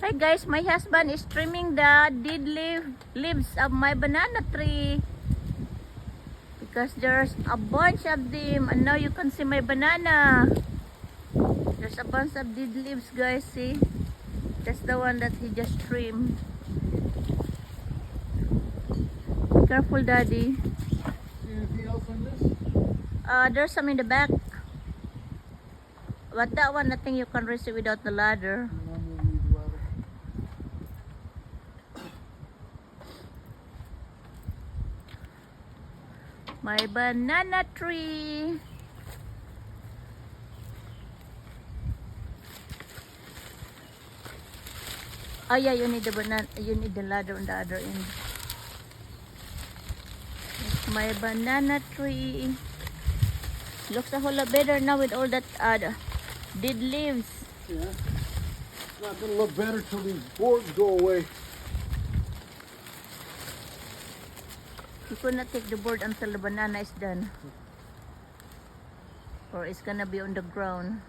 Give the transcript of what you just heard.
Hi guys, my husband is trimming the dead leaves of my banana tree because there's a bunch of them, and now you can see my banana. There's a bunch of dead leaves, guys. See, that's the one that he just trimmed. Careful, daddy. Anything else on this? There's some in the back, but that one I think you can reach it without the ladder. My banana tree. Oh yeah, you need the banana. You need the ladder on the other end. It's my banana tree. Looks a whole lot better now with all that dead leaves. Yeah. It's not gonna look better till these boards go away. You could not take the board until the banana is done, or it's gonna be on the ground.